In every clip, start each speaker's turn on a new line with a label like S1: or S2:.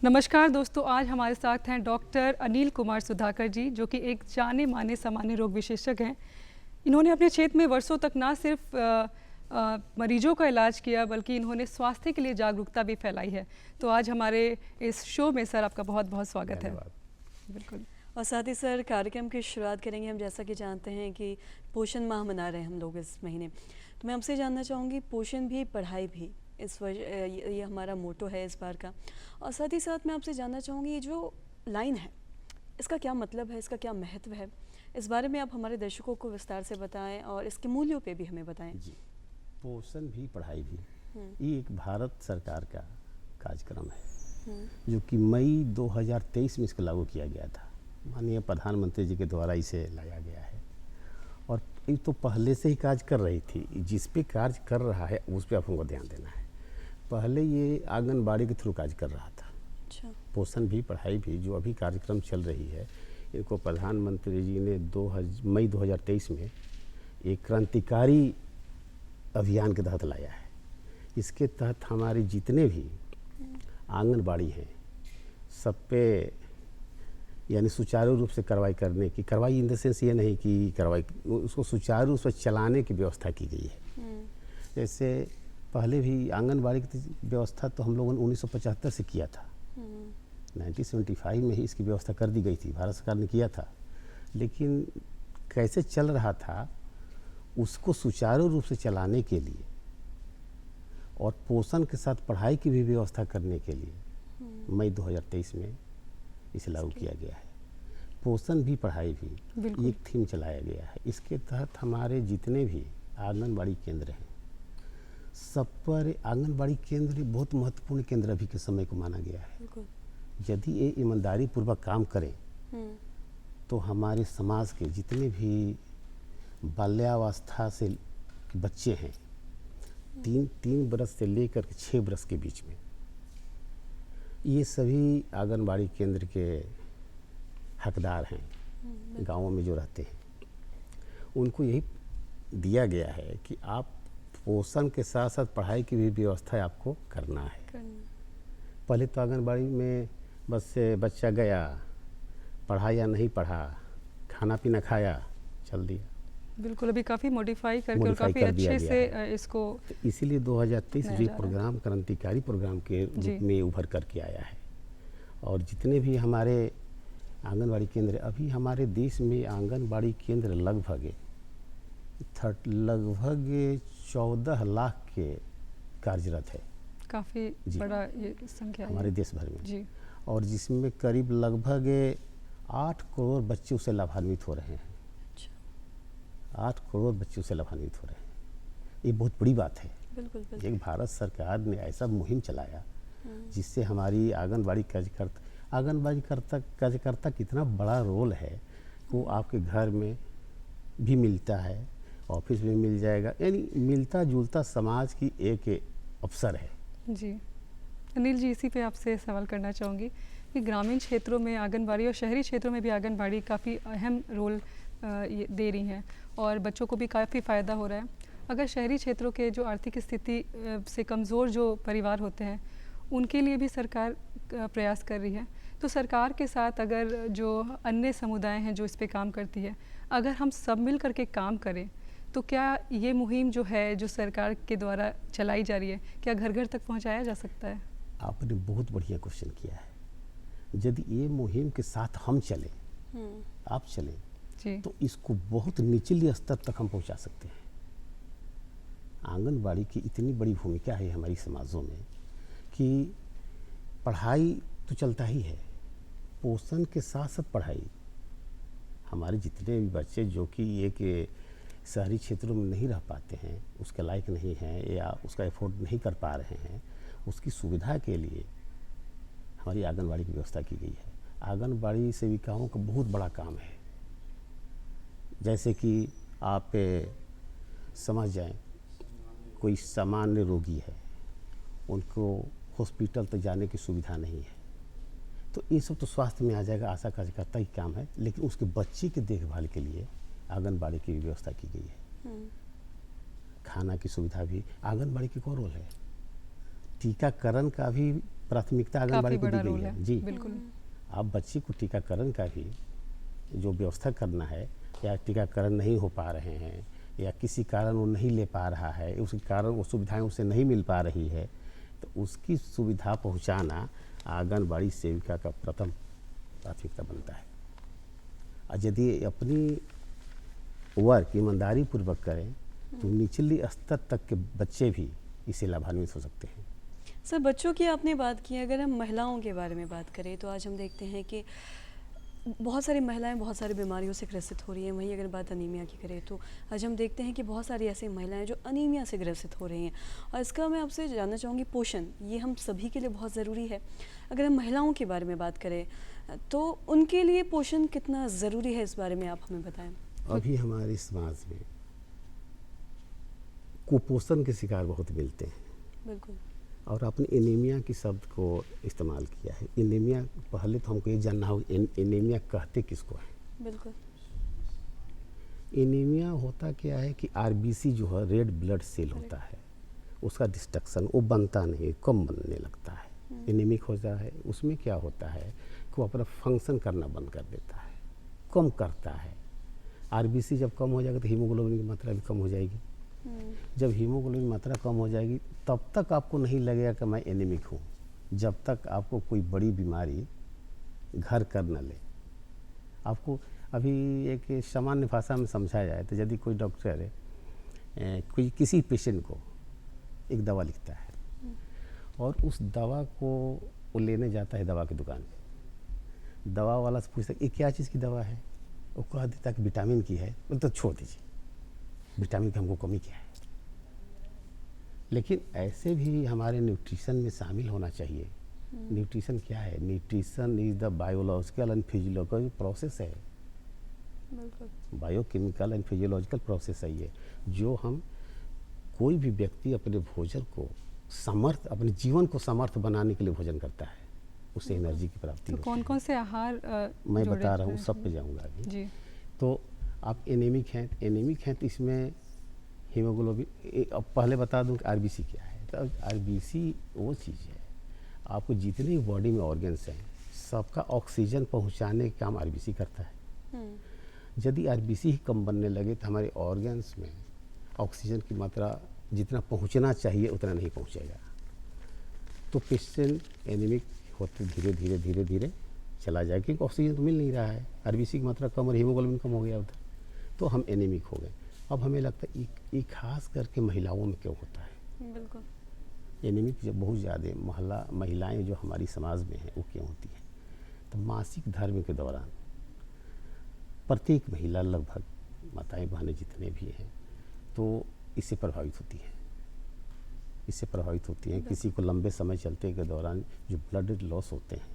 S1: नमस्कार दोस्तों, आज हमारे साथ हैं डॉक्टर अनिल कुमार सुधाकर जी, जो कि एक जाने माने सामान्य रोग विशेषज्ञ हैं। इन्होंने अपने क्षेत्र में वर्षों तक ना सिर्फ मरीजों का इलाज किया, बल्कि इन्होंने स्वास्थ्य के लिए जागरूकता भी फैलाई है। तो आज हमारे इस शो में सर आपका बहुत बहुत स्वागत है।
S2: बिल्कुल। और साथ ही सर कार्यक्रम की शुरुआत करेंगे हम, जैसा कि जानते हैं कि पोषण माह मना रहे हैं हम लोग इस महीने। तो मैं आपसे जानना चाहूँगी, पोषण भी पढ़ाई भी इस ये हमारा मोटो है इस बार का। और साथ ही साथ मैं आपसे जानना चाहूँगी, ये जो लाइन है इसका क्या मतलब है, इसका क्या महत्व है, इस बारे में आप हमारे दर्शकों को विस्तार से बताएं और इसके मूल्यों पे भी हमें बताएं।
S3: जी, पोषण भी पढ़ाई भी, ये एक भारत सरकार का कार्यक्रम है जो कि मई 2023 में इसको लागू किया गया था। माननीय प्रधानमंत्री जी के द्वारा इसे लाया गया है और ये तो पहले से ही कार्य कर रही थी। जिस पे कार्य कर रहा है उस पे आपको ध्यान देना है। पहले ये आंगनबाड़ी के थ्रू कार्य कर रहा था।
S2: अच्छा।
S3: पोषण भी पढ़ाई भी जो अभी कार्यक्रम चल रही है, इनको प्रधानमंत्री जी ने मई 2023 में एक क्रांतिकारी अभियान के तहत लाया है। इसके तहत हमारे जितने भी आंगनबाड़ी हैं सब पे यानी सुचारू रूप से कार्रवाई करने की, कार्रवाई इन द सेंस ये नहीं कि कार्रवाई, उसको सुचारू रूप से चलाने की व्यवस्था की गई है। जैसे पहले भी आंगनबाड़ी की व्यवस्था तो हम लोगों ने 1975 से किया था। 1975 में ही इसकी व्यवस्था कर दी गई थी, भारत सरकार ने किया था। लेकिन कैसे चल रहा था उसको सुचारू रूप से चलाने के लिए और पोषण के साथ पढ़ाई की भी व्यवस्था करने के लिए मई 2023 में इसे लागू किया गया है। पोषण भी पढ़ाई भी एक थीम चलाया गया है। इसके तहत हमारे जितने भी आंगनबाड़ी केंद्र हैं सब पर आंगनबाड़ी केंद्र बहुत महत्वपूर्ण केंद्र अभी के समय को माना गया है। यदि ये ईमानदारी पूर्वक काम करें तो हमारे समाज के जितने भी बाल्यावस्था से बच्चे हैं, तीन बरस से लेकर 6 बरस के बीच में, ये सभी आंगनबाड़ी केंद्र के हकदार हैं। गांवों में जो रहते हैं उनको यही दिया गया है कि आप पोषण के साथ साथ पढ़ाई की भी व्यवस्था आपको करना है। पहले तो आंगनबाड़ी में बस से बच्चा गया, पढ़ा या नहीं पढ़ा, खाना पीना खाया, चल दिया।
S1: बिल्कुल, अभी काफ़ी मॉडिफाई करके और काफ़ी अच्छे से इसको,
S3: तो इसीलिए 2023 ये प्रोग्राम क्रांतिकारी प्रोग्राम के रूप में उभर करके आया है। और जितने भी हमारे आंगनबाड़ी केंद्र, अभी हमारे देश में आंगनबाड़ी केंद्र लगभग 14 लाख के कार्यरत है।
S1: काफ़ी बड़ा ये संख्या
S3: हमारे देश भर में
S1: जी।
S3: और जिसमें करीब लगभग 8 करोड़ बच्चे उससे लाभान्वित हो रहे हैं। 8 करोड़ बच्चे उससे लाभान्वित हो रहे हैं। ये बहुत बड़ी बात है।
S2: बिल्कुल।
S3: एक भारत सरकार ने ऐसा मुहिम चलाया जिससे हमारी आंगनबाड़ी कार्यकर्ता कितना बड़ा रोल है वो आपके घर में भी मिलता है, ऑफिस में मिल जाएगा, यानी मिलता जुलता समाज की एक अवसर है।
S1: जी अनिल जी, इसी पे आपसे सवाल करना चाहूँगी कि ग्रामीण क्षेत्रों में आंगनबाड़ी और शहरी क्षेत्रों में भी आंगनबाड़ी काफ़ी अहम रोल दे रही हैं और बच्चों को भी काफ़ी फ़ायदा हो रहा है। अगर शहरी क्षेत्रों के जो आर्थिक स्थिति से कमज़ोर जो परिवार होते हैं उनके लिए भी सरकार प्रयास कर रही है, तो सरकार के साथ अगर जो अन्य समुदाय हैं जो इस पे काम करती है, अगर हम सब मिल करके काम करें तो क्या ये मुहिम जो है जो सरकार के द्वारा चलाई जा रही है, क्या घर घर तक पहुंचाया जा सकता है?
S3: आपने बहुत बढ़िया क्वेश्चन किया है। यदि ये मुहिम के साथ हम चलें, आप चलें, तो इसको बहुत निचले स्तर तक हम पहुंचा सकते हैं। आंगनबाड़ी की इतनी बड़ी भूमिका है हमारी समाजों में कि पढ़ाई तो चलता ही है, पोषण के साथ साथ पढ़ाई। हमारे जितने भी बच्चे जो कि एक शहरी क्षेत्रों में नहीं रह पाते हैं, उसके लायक नहीं हैं या उसका एफोर्ड नहीं कर पा रहे हैं, उसकी सुविधा के लिए हमारी आंगनबाड़ी की व्यवस्था की गई है। आंगनबाड़ी सेविकाओं का बहुत बड़ा काम है। जैसे कि आप समझ जाएं, कोई सामान्य रोगी है, उनको हॉस्पिटल तक जाने की सुविधा नहीं है, तो ये सब तो स्वास्थ्य में आ जाएगा, आशा कार्यकर्ता ही काम है। लेकिन उसके बच्चे की देखभाल के लिए आंगनबाड़ी की व्यवस्था की गई है। खाना की सुविधा भी आंगनबाड़ी की क्या रोल है। टीकाकरण का भी प्राथमिकता आंगनबाड़ी
S1: काफ़ी
S3: को दी
S1: बड़ा
S3: गई
S1: रोल
S3: है।
S1: है
S3: जी,
S1: बिल्कुल।
S3: आप बच्चे को टीकाकरण का भी जो व्यवस्था करना है, या टीकाकरण नहीं हो पा रहे हैं या किसी कारण वो नहीं ले पा रहा है, उसके कारण वो सुविधाएं उसे नहीं मिल पा रही है, तो उसकी सुविधा पहुंचाना आंगनबाड़ी सेविका का प्रथम प्राथमिकता बनता है। और यदि अपनी वर्क ईमानदारी पूर्वक करें तो निचली स्तर तक के बच्चे भी इससे लाभान्वित हो सकते हैं।
S2: सर, बच्चों की आपने बात की, अगर हम महिलाओं के बारे में बात करें तो आज हम देखते हैं कि बहुत सारी महिलाएं बहुत सारी बीमारियों से ग्रसित हो रही हैं। वहीं अगर बात अनीमिया की करें तो आज हम देखते हैं कि बहुत सारी ऐसी महिलाएं जो अनीमिया से ग्रसित हो रही हैं। और इसका मैं आपसे जानना चाहूँगी, पोषण ये हम सभी के लिए बहुत ज़रूरी है। अगर हम महिलाओं के बारे में बात करें तो उनके लिए पोषण कितना ज़रूरी है, इस बारे में आप हमें बताएं।
S3: अभी हमारे समाज में कुपोषण के शिकार बहुत मिलते हैं,
S2: बिल्कुल।
S3: और आपने एनीमिया की शब्द को इस्तेमाल किया है। एनीमिया, पहले तो हमको ये जानना होगा एनीमिया कहते किसको है।
S2: बिल्कुल।
S3: एनीमिया होता क्या है कि आरबीसी जो है, रेड ब्लड सेल होता है, उसका डिस्ट्रक्शन, वो बनता नहीं, कम बनने लगता है, एनीमिक हो जाता है। उसमें क्या होता है कि वो अपना फंक्शन करना बंद कर देता है, कम करता है। आरबीसी जब कम हो जाएगा तो हीमोग्लोबिन की मात्रा भी कम हो जाएगी। जब हीमोग्लोबिन की मात्रा कम हो जाएगी तब तक आपको नहीं लगेगा कि मैं एनीमिक हूँ, जब तक आपको कोई बड़ी बीमारी घर कर न ले। आपको अभी एक सामान्य भाषा में समझाया जाए तो यदि कोई डॉक्टर कोई किसी पेशेंट को एक दवा लिखता है और उस दवा को वो लेने जाता है दवा की दुकान पे, दवा वाला से पूछता है ये क्या चीज़ की दवा है, वो कह देता है कि विटामिन की है, बोले तो छोड़ दीजिए, विटामिन की हमको कमी क्या है। लेकिन ऐसे भी हमारे न्यूट्रिशन में शामिल होना चाहिए। न्यूट्रिशन क्या है? Nutrition is the biological and physiological process है,
S2: बिल्कुल।
S3: बायोकेमिकल एंड फिजियोलॉजिकल प्रोसेस है ये, जो हम कोई भी व्यक्ति अपने भोजन को समर्थ, अपने जीवन को समर्थ बनाने के लिए भोजन करता है, उससे एनर्जी की प्राप्ति
S1: तो
S3: होती
S1: कौन
S3: है।
S1: कौन से आहार
S3: मैं
S1: जोड़े
S3: बता रहा हूँ,
S1: हैं?
S3: सब पे जाऊँगा अभी।
S1: जी
S3: तो आप एनीमिक हैं तो इसमें हीमोग्लोबिन, अब पहले बता दूं कि आरबीसी क्या है। तो आरबीसी वो चीज़ है, आपको जितने बॉडी में ऑर्गन्स हैं सबका ऑक्सीजन पहुंचाने का काम आरबीसी करता है। यदि आरबीसी ही कम बनने लगे तो हमारे ऑर्गन्स में ऑक्सीजन की मात्रा जितना पहुंचना चाहिए उतना नहीं पहुंचेगा, तो पेशेंट एनीमिक होते धीरे धीरे धीरे धीरे चला जाए, क्योंकि ऑक्सीजन तो मिल नहीं रहा है, आरबीसी की मात्रा कम और हीमोग्लोबिन कम हो गया उधर, तो हम एनीमिक हो गए। अब हमें लगता है ये खास करके महिलाओं में क्यों होता है।
S2: बिल्कुल।
S3: एनीमिक जब बहुत ज़्यादा महिलाएं जो हमारी समाज में हैं वो क्यों होती है, तो मासिक धर्म के दौरान प्रत्येक महिला, लगभग माताएं बहनें जितने भी हैं, तो इससे प्रभावित होती हैं, इससे प्रभावित होती हैं। किसी को लंबे समय चलते के दौरान जो ब्लड लॉस होते हैं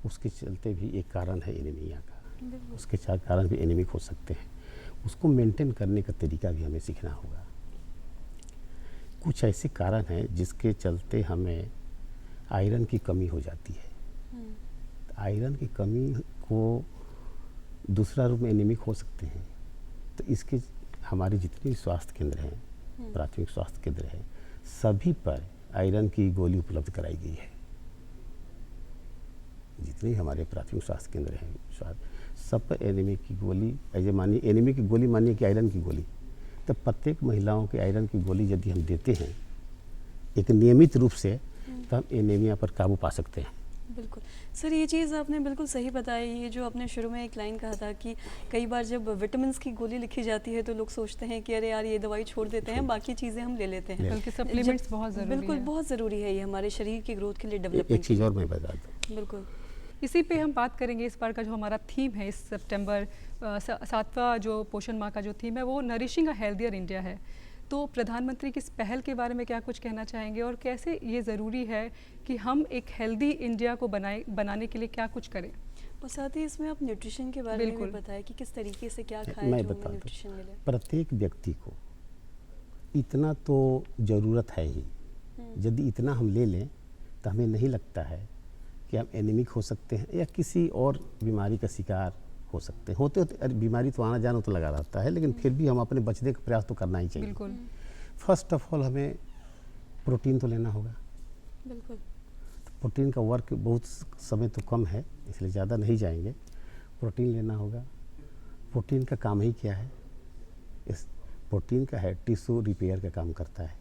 S3: उसके चलते भी एक कारण है एनीमिया का, उसके चार कारण भी एनीमिक हो सकते हैं। उसको मेंटेन करने का तरीका भी हमें सीखना होगा। कुछ ऐसे कारण हैं जिसके चलते हमें आयरन की कमी हो जाती है। आयरन की कमी को दूसरा रूप में एनीमिक हो सकते हैं, तो इसके हमारे जितने भी स्वास्थ्य केंद्र हैं, प्राथमिक स्वास्थ्य केंद्र हैं, सभी पर आयरन की गोली उपलब्ध कराई गई है। जितने हमारे प्राथमिक स्वास्थ्य केंद्र हैं सब पर एनीमिक की गोली, ऐसे मानिए एनीमिक की गोली मानिए कि आयरन की गोली, तो प्रत्येक महिलाओं के आयरन की गोली यदि हम देते हैं एक नियमित रूप से, तो हम एनीमिया पर काबू पा सकते हैं।
S2: बिल्कुल सर, ये चीज़ आपने बिल्कुल सही बताई। ये जो आपने शुरू में एक लाइन कहा था कि कई बार जब विटामिन की गोली लिखी जाती है तो लोग सोचते हैं कि अरे यार ये दवाई छोड़ देते हैं, बाकी चीज़ें हम ले लेते हैं।
S1: बल्कि सप्लीमेंट्स बहुत ज़रूरी है।
S2: बिल्कुल बहुत ज़रूरी है ये हमारे शरीर की ग्रोथ के लिए,
S3: एक
S2: डेवलपमेंट।
S3: चीज़ और मैं बता दूँ,
S2: बिल्कुल।
S1: इसी पे हम बात करेंगे। इस बार का जो हमारा थीम है, इस सितंबर 7वां जो पोषण माह का जो थीम है वो नरिशिंग अ हेल्दियर इंडिया है। तो प्रधानमंत्री की इस पहल के बारे में क्या कुछ कहना चाहेंगे और कैसे ये ज़रूरी है कि हम एक हेल्दी इंडिया को बनाने के लिए क्या कुछ करें?
S2: और साथ ही इसमें आप न्यूट्रिशन के बारे में भी
S1: बिल्कुल।
S2: बताएं कि किस तरीके से क्या खाएं
S3: मैं
S2: जो
S3: बता
S2: हमें
S3: दूँ,
S2: न्यूट्रिशन मिले।
S3: प्रत्येक व्यक्ति को इतना तो ज़रूरत है ही। यदि इतना हम ले लें तो हमें नहीं लगता है कि हम एनीमिक हो सकते हैं या किसी और बीमारी का शिकार हो सकते हैं। होते बीमारी तो आना जाना तो लगा रहता है, लेकिन फिर भी हम अपने बचने का प्रयास तो करना ही चाहिए।
S1: बिल्कुल।
S3: फर्स्ट ऑफ ऑल हमें प्रोटीन तो लेना होगा,
S2: बिल्कुल।
S3: प्रोटीन का वर्क बहुत समय तो कम है, इसलिए ज़्यादा नहीं जाएंगे। प्रोटीन लेना होगा। प्रोटीन का काम ही क्या है? इस प्रोटीन का है टिश्यू रिपेयर का काम करता है।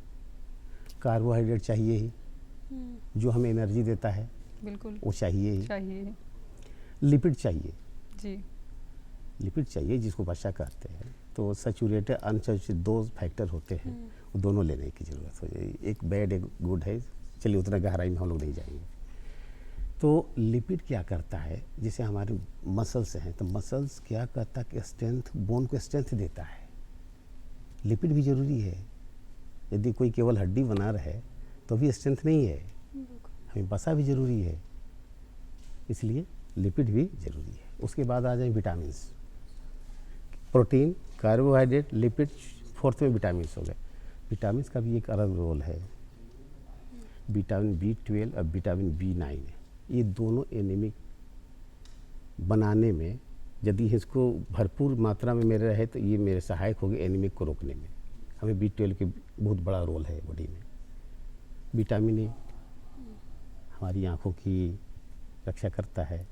S3: कार्बोहाइड्रेट चाहिए ही, जो हमें एनर्जी देता है
S1: बिल्कुल
S3: वो चाहिए ही।
S1: चाहिए।
S3: लिपिड चाहिए,
S1: जी
S3: लिपिड चाहिए जिसको वसा कहते हैं। तो सैचुरेटेड अनसैचुरेटेड दो फैक्टर होते हैं, वो दोनों लेने की ज़रूरत हो जाएगी। एक बैड एक गुड है, चलिए उतना गहराई में हम लोग नहीं जाएंगे। तो लिपिड क्या करता है, जैसे हमारे मसल्स हैं तो मसल्स क्या करता है कि स्ट्रेंथ, बोन को स्ट्रेंथ देता है। लिपिड भी ज़रूरी है। यदि कोई केवल हड्डी बना रहे तो भी स्ट्रेंथ नहीं है, हमें वसा भी ज़रूरी है, इसलिए लिपिड भी ज़रूरी है। उसके बाद आ जाए vitamins, protein, carbohydrate, lipid, fourth में विटामिन्स हो गए। विटामिन्स का भी एक अलग रोल है। विटामिन B12 और विटामिन B9, ये दोनों एनीमिक बनाने में, यदि इसको भरपूर मात्रा में मेरे रहे तो ये मेरे सहायक होंगे एनीमिक को रोकने में। हमें B12 के बहुत बड़ा रोल है बॉडी में। विटामिन ए हमारी आँखों की रक्षा करता है।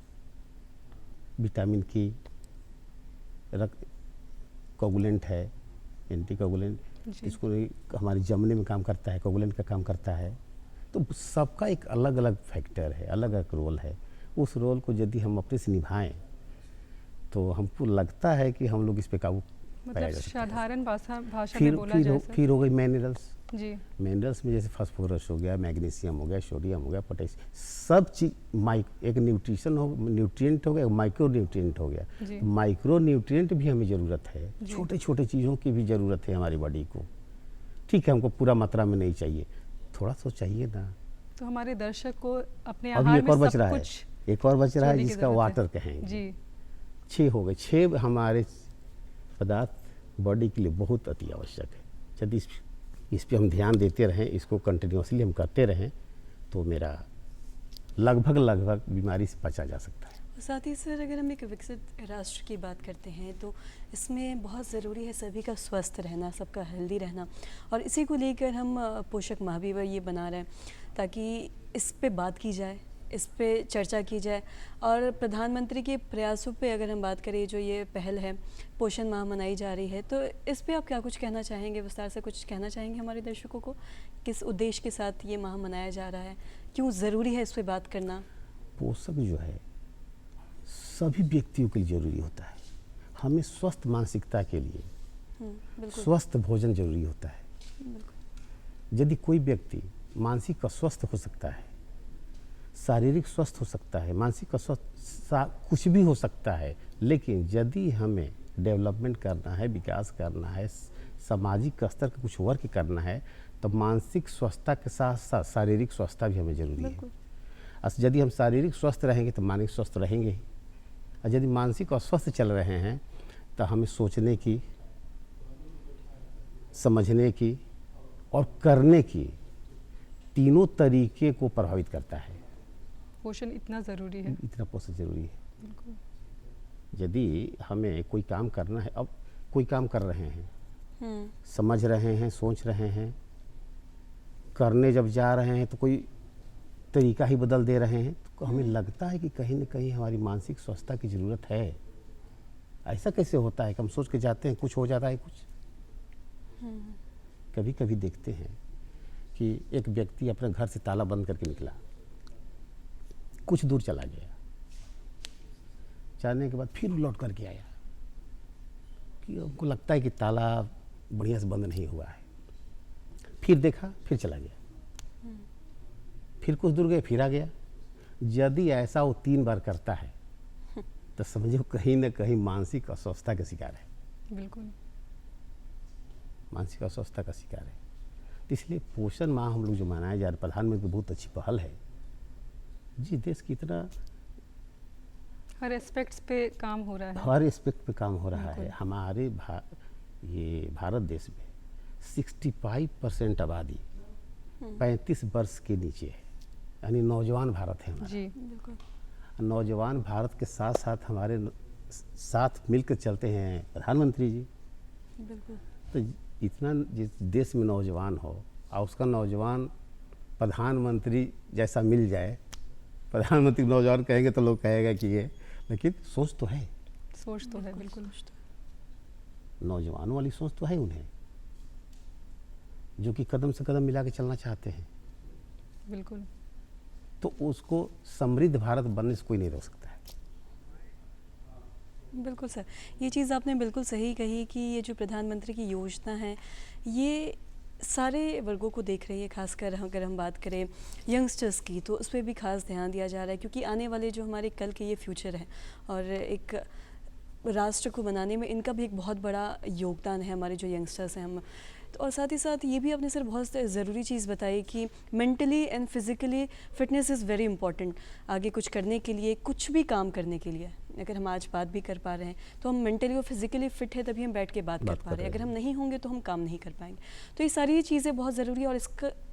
S3: विटामिन की कोगुलेंट है, एंटी कोगुलेंट,
S1: जी।
S3: इसको हमारे जमने में काम करता है, कोगुलेंट का काम करता है। तो सबका एक अलग अलग फैक्टर है, अलग अलग रोल है। उस रोल को यदि हम अपने से निभाएं तो हमको लगता है कि हम लोग इस पे काबू पाया
S1: मतलब
S3: जा सकता है।
S1: साधारण भाषा में बोला जाए सर।
S3: फिर हो गई मिनरल्स।
S1: जी
S3: मिनरल्स में जैसे फास्फोरस हो गया, मैग्नीशियम हो गया, सोडियम हो गया, पोटेशियम, सब चीज एक न्यूट्रिएंट हो गया, माइक्रो न्यूट्रिएंट हो गया।
S1: जी।
S3: माइक्रो न्यूट्रिएंट भी हमें ज़रूरत है,
S1: जी।
S3: छोटे छोटे चीज़ों की भी ज़रूरत है हमारी बॉडी को। ठीक है, हमको पूरा मात्रा में नहीं चाहिए, थोड़ा सा चाहिए ना।
S1: तो हमारे दर्शक को अपने
S3: अभी
S1: आहार
S3: एक
S1: में
S3: और बच
S1: सब
S3: रहा है,
S1: कुछ
S3: एक और बच रहा है
S1: जोड़ने की
S3: जिसका
S1: ज़रूरत है।
S3: वाटर कहेंगे।
S1: जी
S3: 6 हो गए। 6 हमारे पदार्थ बॉडी के लिए बहुत अति आवश्यक है। यदि इस पे हम ध्यान देते रहें, इसको कंटिन्यूसली हम करते रहें, तो मेरा लगभग बीमारी से बचा जा सकता है।
S2: साथ ही सर, अगर हम एक विकसित राष्ट्र की बात करते हैं तो इसमें बहुत ज़रूरी है सभी का स्वस्थ रहना, सबका हेल्दी रहना, और इसी को लेकर हम पोषक माह भी ये बना रहे हैं ताकि इस पे बात की जाए, इस पे चर्चा की जाए। और प्रधानमंत्री के प्रयासों पे अगर हम बात करें, जो ये पहल है पोषण माह मनाई जा रही है, तो इस पे आप क्या कुछ कहना चाहेंगे, विस्तार से कुछ कहना चाहेंगे हमारे दर्शकों को? किस उद्देश्य के साथ ये माह मनाया जा रहा है, क्यों ज़रूरी है इस पे बात करना?
S3: पोषक जो है सभी व्यक्तियों के लिए जरूरी होता है। हमें स्वस्थ मानसिकता के लिए
S2: बिल्कुल
S3: स्वस्थ भोजन जरूरी होता है।
S2: बिल्कुल।
S3: यदि कोई व्यक्ति मानसिक अस्वस्थ हो सकता है, शारीरिक स्वस्थ हो सकता है, मानसिक अस्वस्थ कुछ भी हो सकता है, लेकिन यदि हमें डेवलपमेंट करना है, विकास करना है, सामाजिक स्तर का कुछ वर्क करना है, तो मानसिक स्वस्थता के साथ साथ शारीरिक स्वस्थता भी हमें जरूरी है।
S2: बिल्कुल।
S3: यदि हम शारीरिक स्वस्थ रहेंगे तो मानसिक स्वस्थ रहेंगे ही। और यदि मानसिक अस्वस्थ चल रहे हैं तो हमें सोचने की, समझने की और करने की, तीनों तरीके को प्रभावित करता है।
S1: पोषण इतना ज़रूरी है।
S3: इतना पोषण जरूरी है।
S1: बिल्कुल।
S3: यदि हमें कोई काम करना है, अब कोई काम कर रहे हैं, समझ रहे हैं, सोच रहे हैं, करने जब जा रहे हैं तो कोई तरीका ही बदल दे रहे हैं, तो हमें लगता है कि कहीं ना कहीं हमारी मानसिक स्वस्थता की ज़रूरत है। ऐसा कैसे होता है कि हम सोच के जाते हैं, कुछ हो जाता है कुछ। कभी कभी देखते हैं कि एक व्यक्ति अपने घर से ताला बंद करके निकला, कुछ दूर चला गया, जाने के बाद फिर लौट करके आया कि हमको लगता है कि ताला बढ़िया से बंद नहीं हुआ है। फिर देखा, फिर चला गया, फिर कुछ दूर गए, फिर आ गया। यदि ऐसा वो 3 बार करता है तो समझो कहीं ना कहीं मानसिक अस्वस्थता का शिकार है।
S1: बिल्कुल।
S3: मानसिक अस्वस्थता का शिकार है। तो इसलिए पोषण माह हम लोग जो मनाया जा रहा है, प्रधानमंत्री बहुत अच्छी पहल है जी। देश की इतना
S1: हर एस्पेक्ट्स पे काम हो रहा है।
S3: हर एस्पेक्ट पे काम हो रहा है।
S1: बिल्कुल।
S3: हमारे ये भारत देश में 65% आबादी 35 वर्ष के नीचे है, यानी नौजवान भारत है हमारा।
S1: जी
S2: बिल्कुल।
S3: नौजवान भारत के साथ साथ हमारे साथ मिलकर चलते हैं प्रधानमंत्री जी।
S2: बिल्कुल।
S3: तो इतना जिस देश में नौजवान हो और उसका नौजवान प्रधानमंत्री जैसा मिल जाए, प्रधानमंत्री नौजवान कहेंगे तो लोग कहेगा कि ये, लेकिन सोच तो है,
S1: सोच तो है बिल्कुल।
S3: नौजवानों वाली सोच तो है उन्हें, जो कि कदम से कदम मिला के चलना चाहते हैं।
S1: बिल्कुल
S3: तो उसको समृद्ध भारत बनने से कोई नहीं रोक सकता है।
S2: बिल्कुल सर, ये चीज़ आपने बिल्कुल सही कही कि ये जो प्रधानमंत्री की योजना है ये सारे वर्गों को देख रही है। खासकर अगर हम बात करें यंगस्टर्स की तो उस पर भी खास ध्यान दिया जा रहा है, क्योंकि आने वाले जो हमारे कल के ये फ्यूचर है और एक राष्ट्र को बनाने में इनका भी एक बहुत बड़ा योगदान है, हमारे जो यंगस्टर्स हैं हम। तो और साथ ही साथ ये भी आपने सर बहुत ज़रूरी चीज़ बताई कि mentally and physically fitness is very important. आगे कुछ करने के लिए, कुछ भी काम करने के लिए, अगर हम आज बात भी कर पा रहे हैं तो हम मेंटली और फिज़िकली फिट है तभी हम बैठ के बात कर पा रहे हैं। अगर हम नहीं होंगे तो हम काम नहीं कर पाएंगे। तो ये सारी चीज़ें बहुत ज़रूरी है और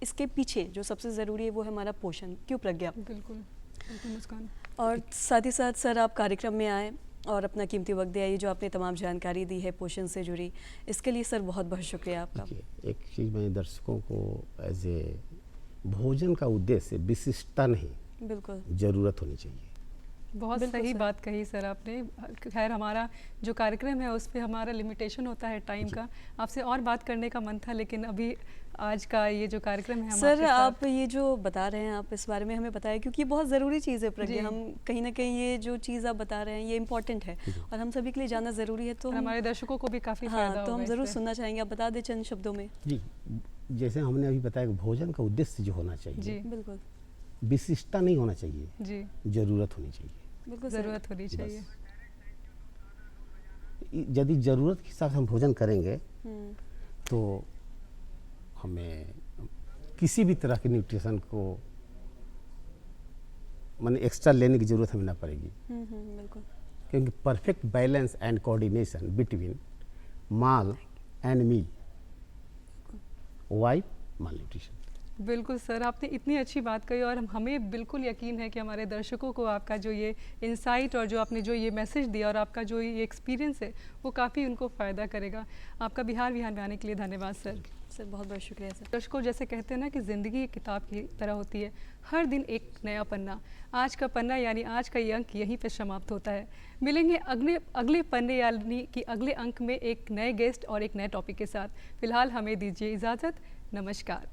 S2: इसके पीछे जो सबसे ज़रूरी है वो है हमारा पोषण। क्यों प्रज्ञा?
S1: बिल्कुल बिल्कुल मुस्कान।
S2: और साथ ही साथ सर आप कार्यक्रम में आए और अपना कीमती वक्त दिया, ये जो आपने तमाम जानकारी दी है पोषण से जुड़ी, इसके लिए सर बहुत बहुत शुक्रिया आपका।
S3: एक चीज़ मैं दर्शकों को एज ए भोजन का उद्देश्य विशिष्टता नहीं,
S2: बिल्कुल
S3: ज़रूरत होनी चाहिए।
S1: बहुत
S2: बिल्कुल
S1: सही
S2: सर।
S1: बात कही सर आपने। खैर हमारा जो कार्यक्रम है उस पे हमारा लिमिटेशन होता है टाइम का। आपसे और बात करने का मन था, लेकिन अभी आज का ये जो कार्यक्रम है हम
S2: सर
S1: आपके साथ-
S2: आप ये जो बता रहे हैं आप इस बारे में हमें बताया, क्योंकि ये बहुत ज़रूरी चीज़ है प्रज्ञा।
S1: जी।
S2: हम कहीं ना कहीं ये जो चीज़ आप बता रहे हैं ये इंपॉर्टेंट है और हम सभी के लिए जानना ज़रूरी है। तो
S1: और हमारे दर्शकों को भी काफ़ी फायदा
S2: हाँ, तो हम
S1: होगा
S2: ज़रूर
S1: इससे।
S2: सुनना चाहेंगे। आप बता दें चंद शब्दों में।
S3: जी, जैसे हमने अभी बताया कि भोजन का उद्देश्य जो होना चाहिए,
S1: जी
S2: बिल्कुल
S3: विशिष्टता नहीं होना चाहिए,
S1: जी
S3: ज़रूरत होनी चाहिए।
S2: बिल्कुल सर।
S1: ज़रूरत होनी चाहिए।
S3: यदि ज़रूरत के हिसाब से हम भोजन करेंगे
S2: हम्म,
S3: तो हमें किसी भी तरह के न्यूट्रिशन को माने एक्स्ट्रा लेने की ज़रूरत हमें ना पड़ेगी,
S2: बिल्कुल
S3: क्योंकि perfect balance and coordination between माल and meal why malnutrition.
S1: बिल्कुल सर, आपने इतनी अच्छी बात कही और हमें बिल्कुल यकीन है कि हमारे दर्शकों को आपका जो ये इंसाइट और जो आपने जो ये मैसेज दिया और आपका जो ये एक्सपीरियंस है वो काफ़ी उनको फ़ायदा करेगा। आपका बिहार विहार में आने के लिए धन्यवाद सर।
S2: सर, बहुत बहुत शुक्रिया सर।
S1: दर्शकों, जैसे कहते हैं ना कि ज़िंदगी एक किताब की तरह होती है, हर दिन एक नया पन्ना। आज का पन्ना यानी आज का ये अंक यहीं पे समाप्त होता है। मिलेंगे अगले पन्ने यानी कि अगले अंक में एक नए गेस्ट और एक नए टॉपिक के साथ। फिलहाल हमें दीजिए इजाज़त। नमस्कार।